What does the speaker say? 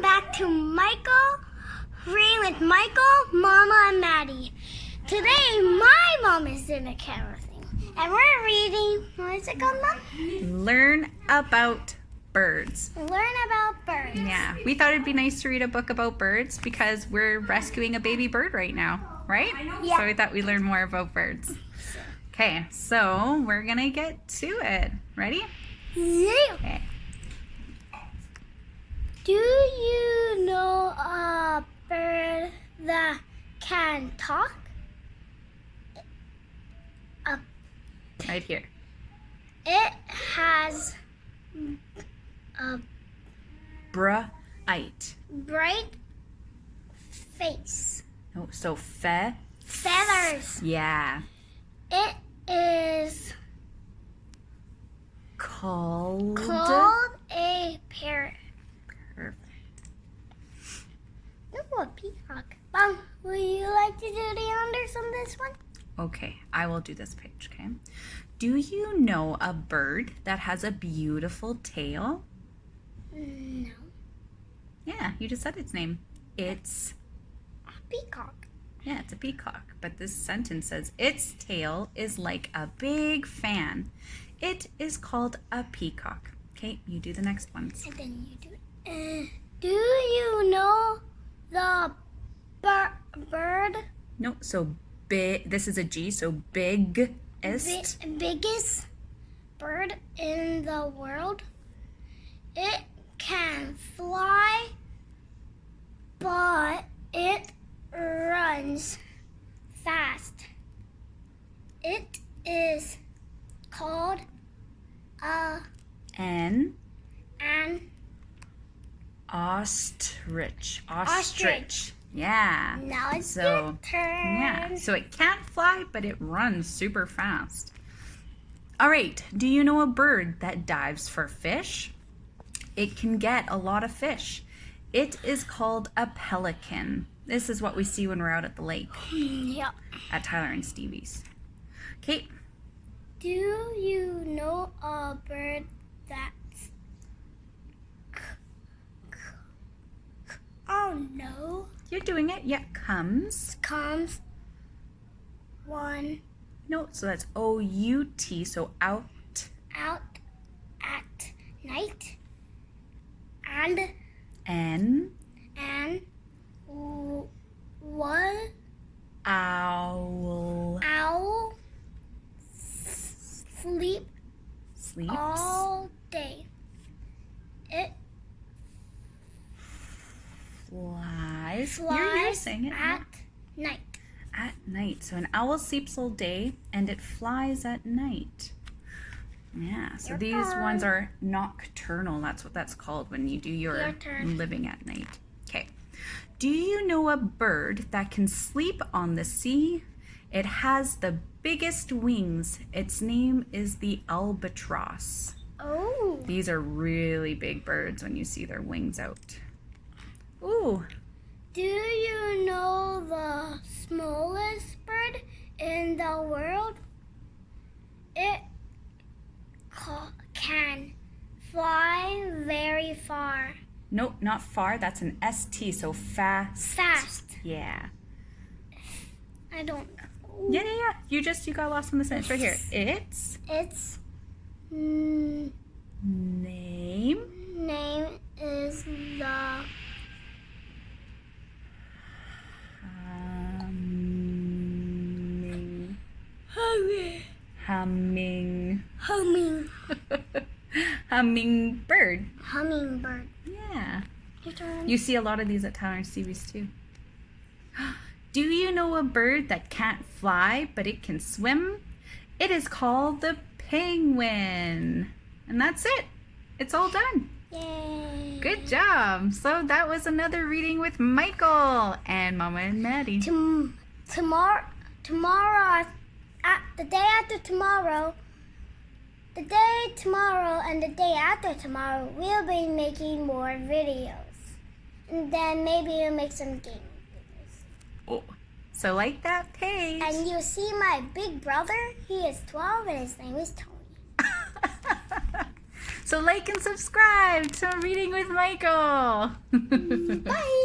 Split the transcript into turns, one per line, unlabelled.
Welcome back to Reading with Michael, Mama, and Maddie. Today, my mom is doing a camera thing, and we're reading, what is it called, Mom?
Learn About Birds.
Learn About Birds.
Yeah, we thought it'd be nice to read a book about birds because we're rescuing a baby bird right now, right?
Yeah.
So we thought we'd learn more about birds. Okay, so we're gonna get to it. Ready?
Yeah.
Okay.
Do you know a bird that can talk?
Right here.
It has a
Bright.
bright face.
No, so
Feathers.
Yeah.
It is
Called
a parrot.
Perfect.
No, a peacock. Mom, would you like to do the honors on this one?
Okay, I will do this page, okay? Do you know a bird that has a beautiful tail?
No.
Yeah, you just said its name. It's,
A peacock.
yeah, it's a peacock. But this sentence says, its tail is like a big fan. It is called a peacock. Okay, you do the next ones.
And then you do it. Do you know the bird?
No, so big, this is a G, so biggest.
Biggest bird in the world? It can fly, but it runs fast. It is called
An
an
ostrich.
Ostrich.
Yeah.
Now it's
So,
your turn.
Yeah, so it can't fly, but it runs super fast. All right, do you know a bird that dives for fish? It can get a lot of fish. It is called a pelican. This is what we see when we're out at the lake
Yep.
at Tyler and Stevie's. Okay,
Do you know a bird that's oh no,
you're doing it. Yeah, comes.
comes one
No, so that's O-U-T, so out.
out at night and
N.
one
Owl.
owl sleep
Sleeps.
all day. It
Flies. You're
flies
saying it.
at night.
At night. So an owl sleeps all day and it flies at night. Yeah, so
Your
these
turn.
ones are nocturnal. That's what that's called when you do your
Your turn.
living at night. Okay. Do you know a bird that can sleep on the sea? It has the biggest wings. Its name is the albatross.
Oh.
These are really big birds when you see their wings out. Ooh.
Do you know the smallest bird in the world? It can fly very far.
Nope, not far. That's an ST, so fast.
Fast.
Yeah.
I don't know.
Yeah. You got lost in the sentence right here. Its
Its
name
name is the
humming hummingbird.
hummingbird.
Yeah.
Your turn.
You see a lot of these at Tyler and Stevie's too. Do you know a bird that can't fly but it can swim? It is called the penguin. And that's it. It's all done.
Yay.
Good job. So that was another reading with Michael and Mama and Maddie.
Tomorrow, the day after tomorrow, and the day after tomorrow, we'll be making more videos. And then maybe we'll make some gaming videos.
Oh, so like that page.
And you'll see my big brother. He is 12 and his name is Tony.
So like and subscribe to Reading with Michael.
Bye.